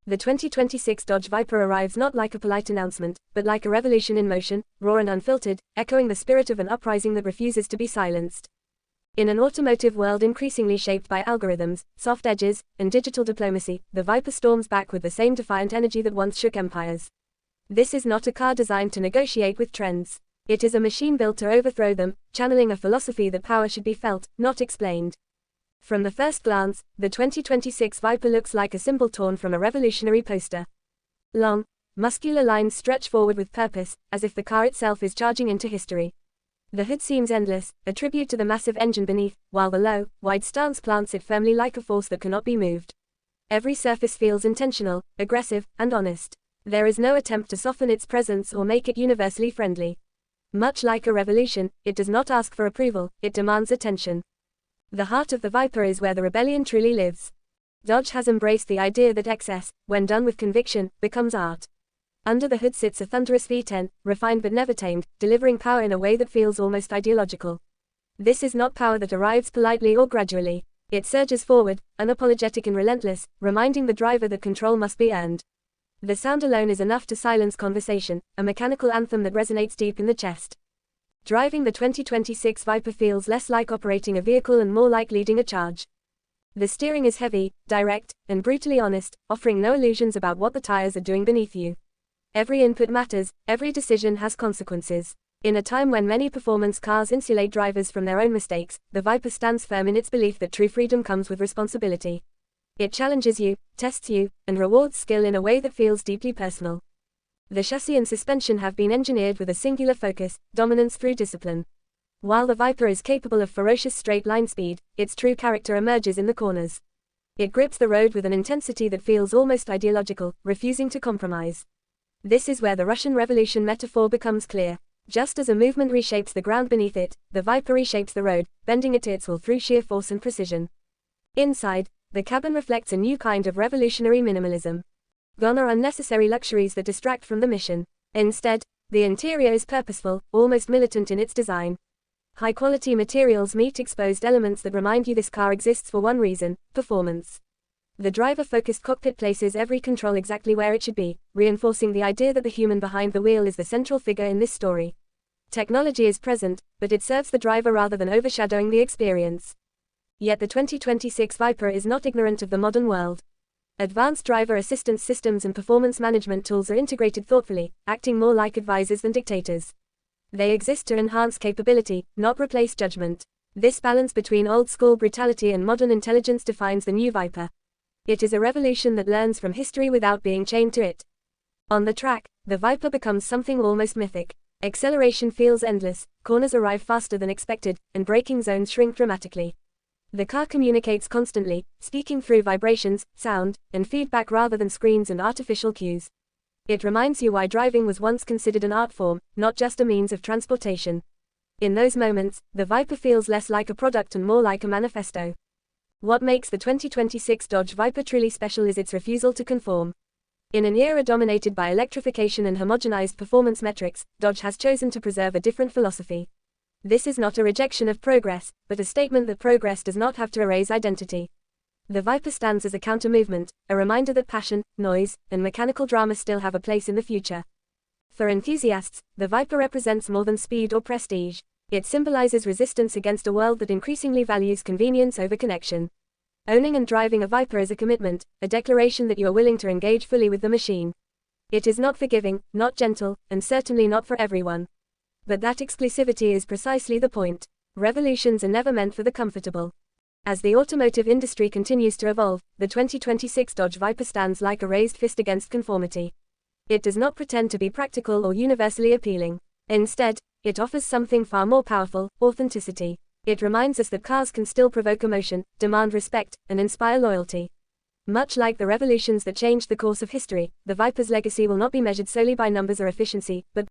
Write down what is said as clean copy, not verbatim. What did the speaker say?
The 2026 Dodge Viper arrives not like a polite announcement, but like a revolution in motion, raw and unfiltered, echoing the spirit of an uprising that refuses to be silenced. In an automotive world increasingly shaped by algorithms, soft edges, and digital diplomacy, the Viper storms back with the same defiant energy that once shook empires. This is not a car designed to negotiate with trends. It is a machine built to overthrow them, channeling a philosophy that power should be felt, not explained. From the first glance, the 2026 Viper looks like a symbol torn from a revolutionary poster. Long, muscular lines stretch forward with purpose, as if the car itself is charging into history. The hood seems endless, a tribute to the massive engine beneath, while the low, wide stance plants it firmly like a force that cannot be moved. Every surface feels intentional, aggressive, and honest. There is no attempt to soften its presence or make it universally friendly. Much like a revolution, it does not ask for approval, it demands attention. The heart of the Viper is where the rebellion truly lives. Dodge has embraced the idea that excess, when done with conviction, becomes art. Under the hood sits a thunderous V10, refined but never tamed, delivering power in a way that feels almost ideological. This is not power that arrives politely or gradually. It surges forward, unapologetic and relentless, reminding the driver that control must be earned. The sound alone is enough to silence conversation, a mechanical anthem that resonates deep in the chest. Driving the 2026 Viper feels less like operating a vehicle and more like leading a charge. The steering is heavy, direct, and brutally honest, offering no illusions about what the tires are doing beneath you. Every input matters, every decision has consequences. In a time when many performance cars insulate drivers from their own mistakes, the Viper stands firm in its belief that true freedom comes with responsibility. It challenges you, tests you, and rewards skill in a way that feels deeply personal. The chassis and suspension have been engineered with a singular focus, dominance through discipline. While the Viper is capable of ferocious straight-line speed, its true character emerges in the corners. It grips the road with an intensity that feels almost ideological, refusing to compromise. This is where the Russian Revolution metaphor becomes clear. Just as a movement reshapes the ground beneath it, the Viper reshapes the road, bending it to its will through sheer force and precision. Inside, the cabin reflects a new kind of revolutionary minimalism. Gone are unnecessary luxuries that distract from the mission. Instead, the interior is purposeful, almost militant in its design. High-quality materials meet exposed elements that remind you this car exists for one reason: performance. The driver-focused cockpit places every control exactly where it should be, reinforcing the idea that the human behind the wheel is the central figure in this story. Technology is present, but it serves the driver rather than overshadowing the experience. Yet the 2026 Viper is not ignorant of the modern world. Advanced driver assistance systems and performance management tools are integrated thoughtfully, acting more like advisors than dictators. They exist to enhance capability, not replace judgment. This balance between old-school brutality and modern intelligence defines the new Viper. It is a revolution that learns from history without being chained to it. On the track, the Viper becomes something almost mythic. Acceleration feels endless, corners arrive faster than expected, and braking zones shrink dramatically. The car communicates constantly, speaking through vibrations, sound, and feedback rather than screens and artificial cues. It reminds you why driving was once considered an art form, not just a means of transportation. In those moments, the Viper feels less like a product and more like a manifesto. What makes the 2026 Dodge Viper truly special is its refusal to conform. In an era dominated by electrification and homogenized performance metrics, Dodge has chosen to preserve a different philosophy. This is not a rejection of progress, but a statement that progress does not have to erase identity. The Viper stands as a counter-movement, a reminder that passion, noise, and mechanical drama still have a place in the future. For enthusiasts, the Viper represents more than speed or prestige. It symbolizes resistance against a world that increasingly values convenience over connection. Owning and driving a Viper is a commitment, a declaration that you are willing to engage fully with the machine. It is not forgiving, not gentle, and certainly not for everyone. But that exclusivity is precisely the point. Revolutions are never meant for the comfortable. As the automotive industry continues to evolve, the 2026 Dodge Viper stands like a raised fist against conformity. It does not pretend to be practical or universally appealing. Instead, it offers something far more powerful: authenticity. It reminds us that cars can still provoke emotion, demand respect, and inspire loyalty. Much like the revolutions that changed the course of history, the Viper's legacy will not be measured solely by numbers or efficiency, but